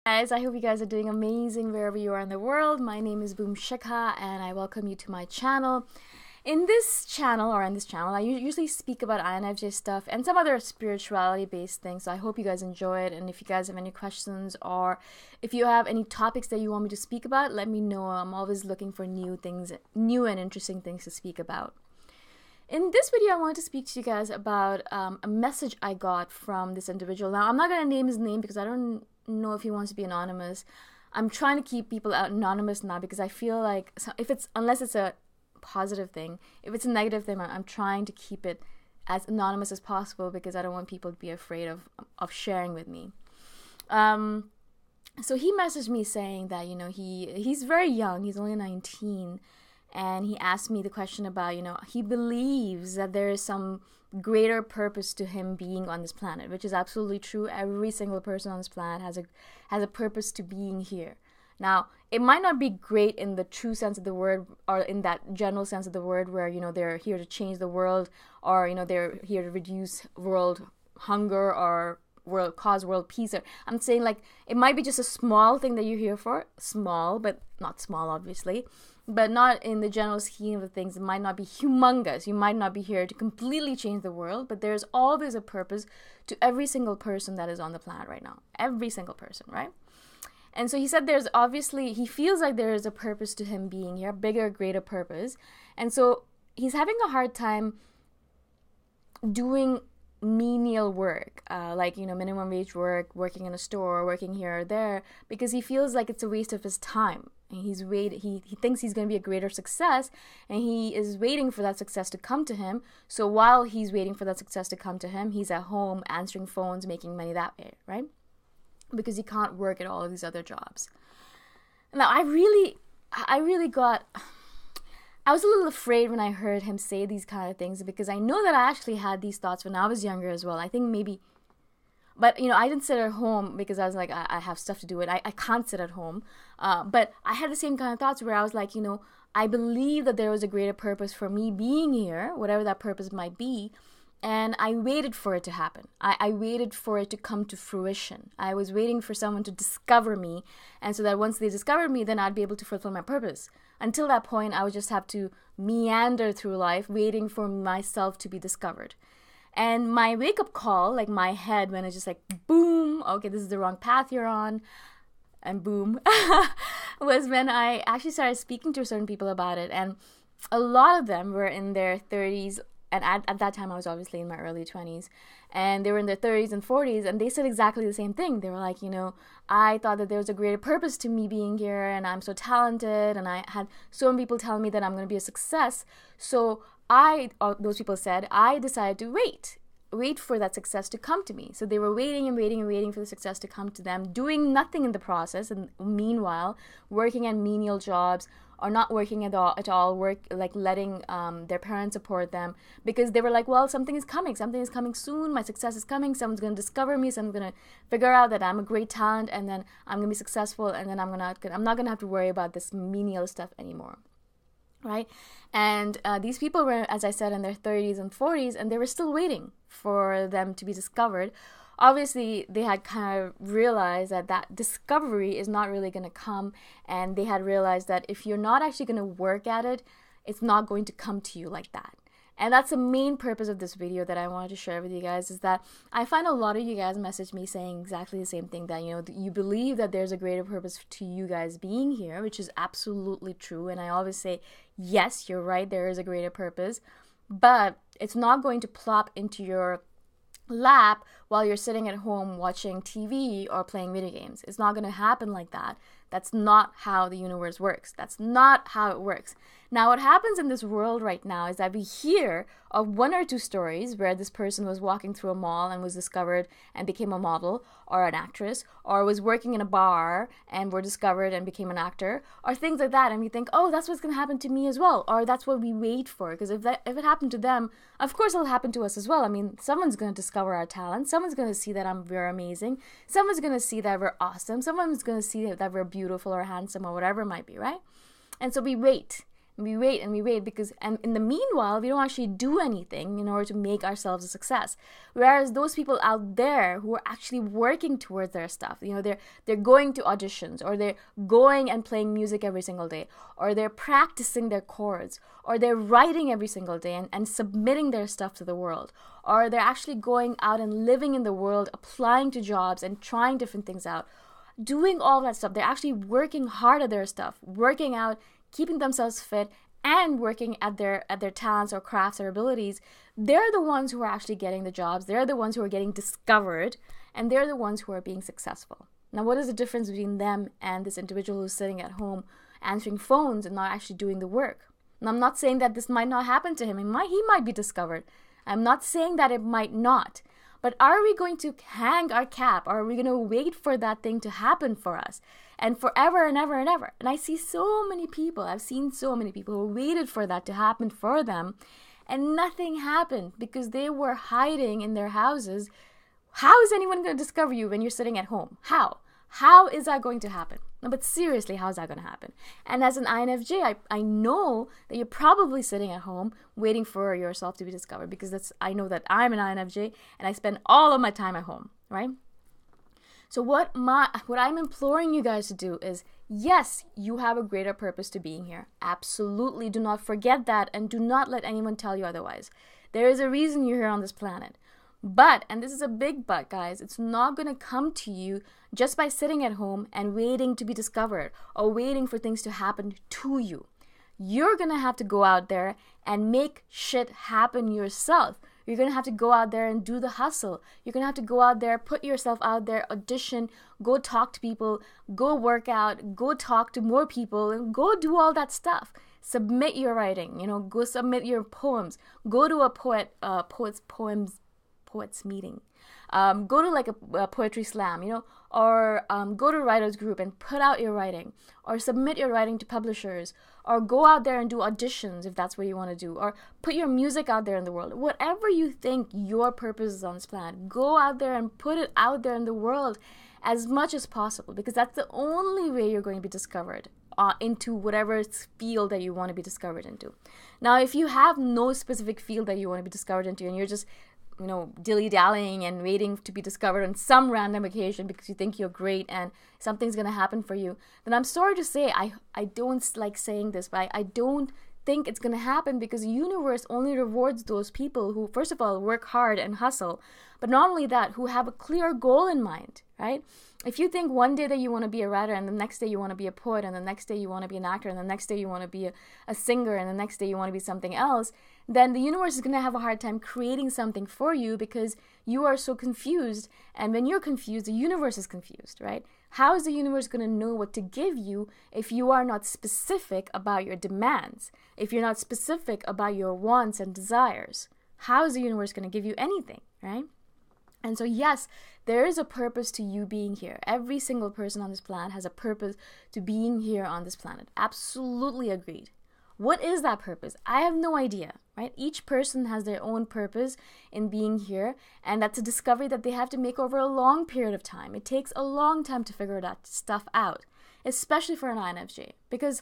Guys, I hope you guys are doing amazing wherever you are in the world. My name is Boom Shikha and I welcome you to my channel. In this channel, I usually speak about INFJ stuff and some other spirituality based things. So I hope you guys enjoy it, and if you guys have any questions or if you have any topics that you want me to speak about, let me know. I'm always looking for new and interesting things to speak about. In this video, I want to speak to you guys about a message I got from this individual. Now, I'm not going to name his name because I don't know if he wants to be anonymous. I'm trying to keep people anonymous now because I feel like unless it's a positive thing, if it's a negative thing, I'm trying to keep it as anonymous as possible because I don't want people to be afraid of sharing with me. So he messaged me saying that he's very young. He's only 19. And he asked me the question about, he believes that there is some greater purpose to him being on this planet, which is absolutely true. Every single person on this planet has a purpose to being here. Now, it might not be great in the true sense of the word, or in that general sense of the word where, they're here to change the world, or, they're here to reduce world hunger or cause world peace. Or I'm saying, like, it might be just a small thing that you're here for. Small, but not small, obviously. But not in the general scheme of things. It might not be humongous. You might not be here to completely change the world, but there's always a purpose to every single person that is on the planet right now. Every single person, right? And so he said he feels like there is a purpose to him being here, a bigger, greater purpose. And so he's having a hard time doing menial work, like minimum wage work, working in a store, working here or there, because he feels like it's a waste of his time. And he thinks he's going to be a greater success, and he is waiting for that success to come to him. So while he's waiting for that success to come to him, he's at home answering phones, making money that way, right? Because he can't work at all of these other jobs. Now, I was a little afraid when I heard him say these kind of things, because I know that I actually had these thoughts when I was younger as well. I think maybe, but I didn't sit at home because I was like, I have stuff to do, and I can't sit at home. But I had the same kind of thoughts where I was like, I believe that there was a greater purpose for me being here, whatever that purpose might be. And I waited for it to happen. I waited for it to come to fruition. I was waiting for someone to discover me, and so that once they discovered me, then I'd be able to fulfill my purpose. Until that point, I would just have to meander through life, waiting for myself to be discovered. And my wake-up call, like my head, when it's just like, boom, okay, this is the wrong path you're on, and boom, was when I actually started speaking to certain people about it. And a lot of them were in their 30s, and at that time I was obviously in my early 20s, and they were in their 30s and 40s, and they said exactly the same thing. They were like, I thought that there was a greater purpose to me being here, and I'm so talented, and I had so many people telling me that I'm going to be a success. So those people said, I decided to wait for that success to come to me. So they were waiting and waiting and waiting for the success to come to them, doing nothing in the process, and meanwhile working at menial jobs, or not working at all, letting their parents support them, because they were like, well, something is coming soon, my success is coming, someone's going to discover me, someone's going to figure out that I'm a great talent, and then I'm going to be successful, and then I'm not going to have to worry about this menial stuff anymore, right? And these people were, as I said, in their 30s and 40s, and they were still waiting for them to be discovered. Obviously, they had kind of realized that discovery is not really going to come, and they had realized that if you're not actually going to work at it, it's not going to come to you like that. And that's the main purpose of this video that I wanted to share with you guys, is that I find a lot of you guys message me saying exactly the same thing, that you believe that there's a greater purpose to you guys being here, which is absolutely true. And I always say, yes, you're right, there is a greater purpose, but it's not going to plop into your lap while you're sitting at home watching TV or playing video games. It's not going to happen like that. That's not how the universe works. That's not how it works. Now, what happens in this world right now is that we hear of one or two stories where this person was walking through a mall and was discovered and became a model or an actress, or was working in a bar and were discovered and became an actor, or things like that. And we think, oh, that's what's going to happen to me as well, or that's what we wait for. Because if it happened to them, of course it'll happen to us as well. I mean, someone's going to discover our talent. Someone's going to see that we're amazing. Someone's going to see that we're awesome. Someone's going to see that we're beautiful or handsome or whatever it might be, right? And so we wait. and we wait and we wait and in the meanwhile, we don't actually do anything in order to make ourselves a success. Whereas those people out there who are actually working towards their stuff, they're going to auditions, or they're going and playing music every single day, or they're practicing their chords, or they're writing every single day and submitting their stuff to the world, or they're actually going out and living in the world, applying to jobs and trying different things out, doing all that stuff. They're actually working hard at their stuff, working out, keeping themselves fit, and working at their talents or crafts or abilities. They're the ones who are actually getting the jobs. They're the ones who are getting discovered, and they're the ones who are being successful. Now, what is the difference between them and this individual who's sitting at home answering phones and not actually doing the work? And I'm not saying that this might not happen to him. He might be discovered. I'm not saying that it might not. But are we going to hang our cap? Or are we going to wait for that thing to happen for us? And forever and ever and ever. And I've seen so many people who waited for that to happen for them. And nothing happened because they were hiding in their houses. How is anyone going to discover you when you're sitting at home? How? How is that going to happen? No, but seriously, how is that going to happen? And as an INFJ, I know that you're probably sitting at home waiting for yourself to be discovered, because I know that I'm an INFJ and I spend all of my time at home, right? So what I'm imploring you guys to do is, yes, you have a greater purpose to being here. Absolutely, do not forget that, and do not let anyone tell you otherwise. There is a reason you're here on this planet. But, and this is a big but, guys, it's not going to come to you just by sitting at home and waiting to be discovered or waiting for things to happen to you. You're going to have to go out there and make shit happen yourself. You're going to have to go out there and do the hustle. You're going to have to go out there, put yourself out there, audition, go talk to people, go work out, go talk to more people, and go do all that stuff. Submit your writing, go submit your poems. Go to a poets meeting. Go to like a poetry slam, or go to a writers group and put out your writing, or submit your writing to publishers, or go out there and do auditions if that's what you want to do, or put your music out there in the world. Whatever you think your purpose is on this planet, go out there and put it out there in the world as much as possible, because that's the only way you're going to be discovered into whatever field that you want to be discovered into. Now, if you have no specific field that you want to be discovered into, and you're just dilly-dallying and waiting to be discovered on some random occasion because you think you're great and something's going to happen for you, then I'm sorry to say, I don't like saying this, but I don't think it's going to happen, because the universe only rewards those people who, first of all, work hard and hustle, but not only that, who have a clear goal in mind, right? If you think one day that you want to be a writer, and the next day you want to be a poet, and the next day you want to be an actor, and the next day you want to be a singer, and the next day you want to be something else, then the universe is going to have a hard time creating something for you, because you are so confused. And when you're confused, the universe is confused, right? How is the universe going to know what to give you if you are not specific about your demands? If you're not specific about your wants and desires? How is the universe going to give you anything, right? And so, yes, there is a purpose to you being here. Every single person on this planet has a purpose to being here on this planet. Absolutely agreed. What is that purpose? I have no idea, right? Each person has their own purpose in being here, and that's a discovery that they have to make over a long period of time. It takes a long time to figure that stuff out, especially for an INFJ, because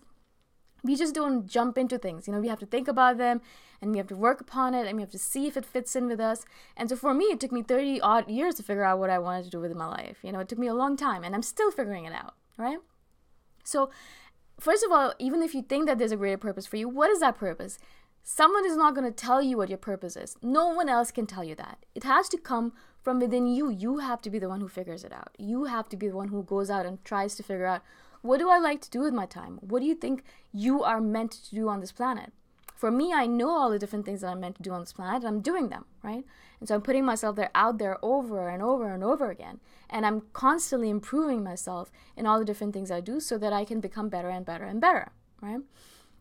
we just don't jump into things. We have to think about them, and we have to work upon it, and we have to see if it fits in with us. And so for me, it took me 30 odd years to figure out what I wanted to do with my life. It took me a long time, and I'm still figuring it out, right? So first of all, even if you think that there's a greater purpose for you, what is that purpose? Someone is not going to tell you what your purpose is. No one else can tell you that. It has to come from within you. You have to be the one who figures it out. You have to be the one who goes out and tries to figure out, what do I like to do with my time? What do you think you are meant to do on this planet? For me, I know all the different things that I'm meant to do on this planet, and I'm doing them, right? And so I'm putting myself out there over and over and over again. And I'm constantly improving myself in all the different things I do so that I can become better and better and better, right?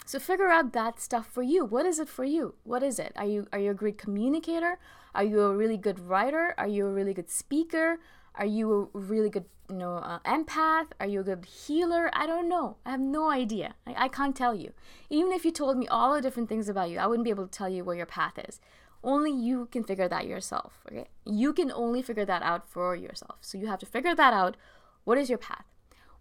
So figure out that stuff for you. What is it for you? What is it? Are you a great communicator? Are you a really good writer? Are you a really good speaker? Are you a really good, empath? Are you a good healer? I don't know. I have no idea. I can't tell you. Even if you told me all the different things about you, I wouldn't be able to tell you what your path is. Only you can figure that yourself, okay? You can only figure that out for yourself. So you have to figure that out. What is your path?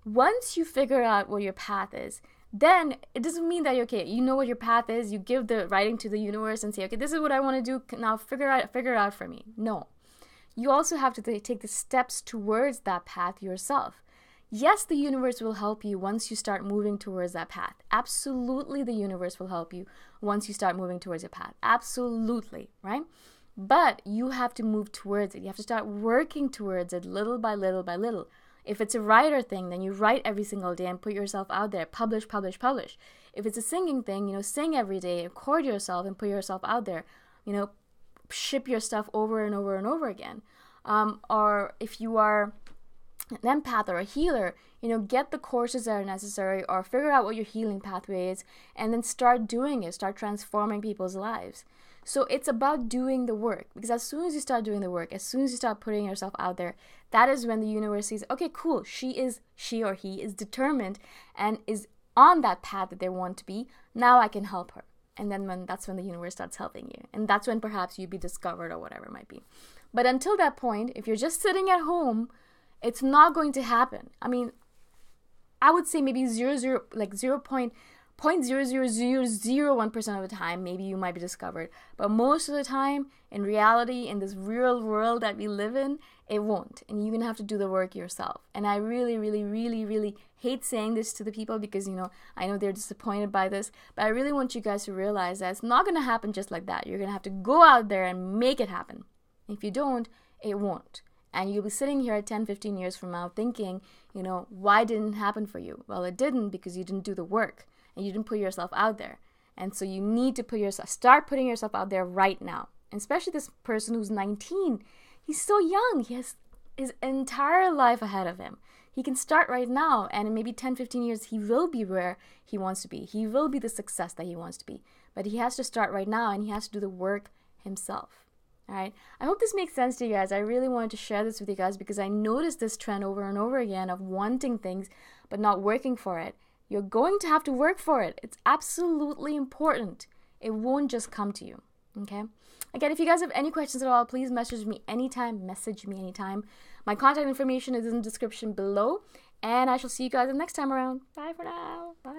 Once you figure out what your path is, then it doesn't mean that, okay, you know what your path is, you give the writing to the universe and say, okay, this is what I want to do, now figure it out for me. No. You also have to take the steps towards that path yourself. Yes, the universe will help you once you start moving towards that path. Absolutely, the universe will help you once you start moving towards your path. Absolutely, right? But you have to move towards it. You have to start working towards it little by little by little. If it's a writer thing, then you write every single day and put yourself out there. Publish, publish, publish. If it's a singing thing, sing every day, record yourself and put yourself out there. Ship your stuff over and over and over again. Or if you are an empath or a healer, get the courses that are necessary, or figure out what your healing pathway is, and then start doing it. Start transforming people's lives. So it's about doing the work, because as soon as you start doing the work, as soon as you start putting yourself out there, that is when the universe sees, okay, cool, she or he is determined and is on that path that they want to be. Now I can help her. And then that's when the universe starts helping you. And that's when perhaps you be discovered or whatever it might be. But until that point, if you're just sitting at home, it's not going to happen. I mean, I would say maybe 0.00001% of the time, maybe you might be discovered. But most of the time, in reality, in this real world that we live in, it won't. And you're going to have to do the work yourself. And I really, really, really, really hate saying this to the people because, I know they're disappointed by this. But I really want you guys to realize that it's not going to happen just like that. You're going to have to go out there and make it happen. If you don't, it won't. And you'll be sitting here 10, 15 years from now thinking, why didn't it happen for you? Well, it didn't because you didn't do the work and you didn't put yourself out there. And so you need to start putting yourself out there right now. And especially this person who's 19, he's so young. He has his entire life ahead of him. He can start right now, and in maybe 10, 15 years, he will be where he wants to be. He will be the success that he wants to be. But he has to start right now, and he has to do the work himself. All right. I hope this makes sense to you guys. I really wanted to share this with you guys because I noticed this trend over and over again of wanting things but not working for it. You're going to have to work for it. It's absolutely important. It won't just come to you. Okay? Again, if you guys have any questions at all, please message me anytime. My contact information is in the description below. And I shall see you guys the next time around. Bye for now. Bye.